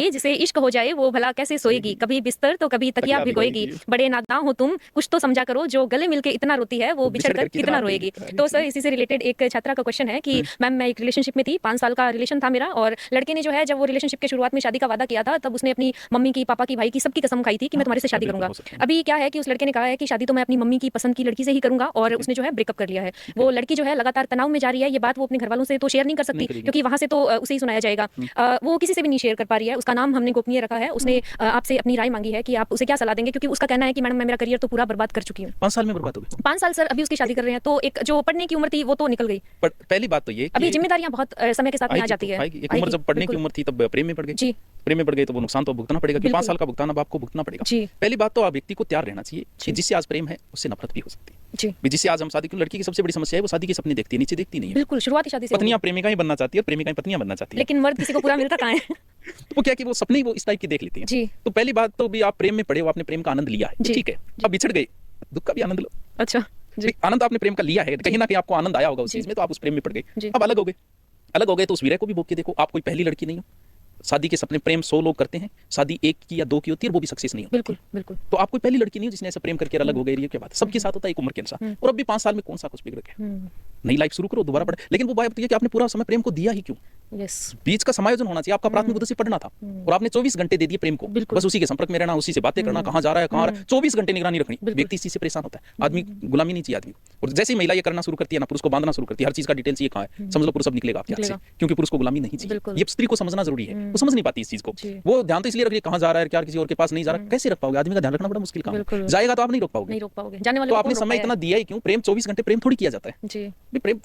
सोएगी, जिसे इश्क हो जाए वो भला कैसे सोएगी, कभी बिस्तर तो कभी तकिया भिगोएगी, बड़े नादान हो तुम कुछ तो समझा करो, जो गले मिलके इतना रोती है वो बिछड़ कर कितना रोएगी। तो सर इसी से रिलेटेड एक छात्रा का क्वेश्चन है कि मैम मैं एक रिलेशनशिप में थी, 5 साल का रिलेशन था मेरा, और लड़के ने जो है जब वो रिलेशनशिप के शुरुआत में शादी का वादा किया था तब उसने अपनी मम्मी की, पापा की, भाई की, सबकी कसम खाई थी कि मैं तुम्हारे से शादी करूंगा। अभी क्या है कि उस लड़के ने कहा है कि शादी तो मैं अपनी मम्मी की पसंद की लड़की से ही करूंगा, और उसने जो है ब्रेकअप कर लिया है। वो लड़की जो है लगातार तनाव में जा रही है, ये बात वो अपने घर वालों से तो शेयर नहीं कर सकती क्योंकि वहां से तो उसे ही सुनाया जाएगा। वो किसी से भी नहीं शेयर कर पा रही है, उसका नाम हमने गोपनीय रखा है। उसने आपसे अपनी राय मांगी है कि आप उसे क्या सलाह देंगे, क्योंकि उसका कहना है कि मैडम मैं मेरा करियर तो पूरा बर्बाद कर चुकी हूँ। 5 साल में बर्बाद हो गई? 5 साल सर, अभी उसकी शादी कर रहे हैं तो एक जो पढ़ने की उम्र थी वो तो निकल गई। पर पहली बात तो ये अभी जिम्मेदारियां बहुत समय के साथ में आ जाती है। एक उम्र जब पढ़ने की उम्र थी तब प्रेम में पड़ गई जी, प्रेम में पड़ गई तो वो नुकसान तो भुगतना पड़ेगा कि 5 साल का भुगतान अब आपको भुगतना पड़ेगा। जी। पहली बात तो आप व्यक्ति को तैयार रहना चाहिए कि जिससे आज प्रेम है उससे नफरत भी हो सकती है जी। जिससे आज हम शादी की, लड़की की सबसे बड़ी समस्या है वो शादी के सपने देखती है, नीचे देखती नहीं है। बिल्कुल, शुरुआती शादी से पत्नियां प्रेमिका ही बनना चाहती है और प्रेमिकाएं पत्नियां बनना चाहती है, लेकिन मर्द किसी को पूरा मिलता कहाँ है? तो वो क्या कि वो सपने ही वो इस टाइप की देख लेती है। जी। तो पहली बात तो भी आप प्रेम में पड़े हो, आपने प्रेम का आनंद लिया है, ठीक है, अब बिछड़ गए, दुख का भी आनंद लो। अच्छा जी। आनंद आपने प्रेम का लिया है, कहीं ना कहीं आपको आनंद आया होगा उस चीज में, तो आप उस प्रेम में पड़ गए, अब अलग हो गए। अलग हो गए तो उस वीरे को भी भोग के देखो, आप कोई पहली लड़की नहीं हो। शादी के सपने प्रेम 100 लोग करते हैं, शादी 1 की या 2 की होती है, वो भी सक्सेस नहीं होती। बिल्कुल बिल्कुल। तो आप कोई पहली लड़की नहीं हो जिसने ऐसे प्रेम करके अलग हो गई, ये क्या बात है? सबके साथ होता है एक उम्र के अनुसार, और अब भी 5 साल में कौन सा कुछ बिगड़ गया? नई लाइफ शुरू करो, दोबारा पढ़े। लेकिन वो बात ये कि आपने पूरा समय प्रेम को दिया ही क्यों? यस, बीच का समायोजन होना चाहिए। आपका प्राथमिक उद्देश्य पढ़ना था और आपने 24 घंटे दे दिए प्रेम को, बस उसी के संपर्क में रहना, उसी से बातें करना, कहाँ जा रहा है, कहाँ आ रहा है, 24 घंटे निगरानी रखनी। व्यक्ति इसी से परेशान होता है, आदमी गुलामी नहीं चाहिए आदमी। और जैसे ही महिला ये करना शुरू करती है ना, पुरुष को बांधना शुरू करती है, हर चीज का डिटेल्स ये कहाँ है, समझ लो पुरुष अब निकलेगा आपके हाथ से, क्योंकि पुरुष को गुलामी नहीं चाहिए। ये स्त्री को समझना जरूरी है, वो समझ नहीं पाती इस चीज को। वो ध्यान तो इसलिए रखिए कहाँ जा रहा है, क्या किसी और के पास नहीं जा रहा, कैसे रख पाओगे? आदमी का ध्यान रखना बड़ा मुश्किल काम है, जाएगा तो आप नहीं रोक पाओगे। जाने वाले तो आपने समय इतना दिया ही क्यों? प्रेम 24 घंटे प्रेम थोड़ी किया जाता है जी। प्रेम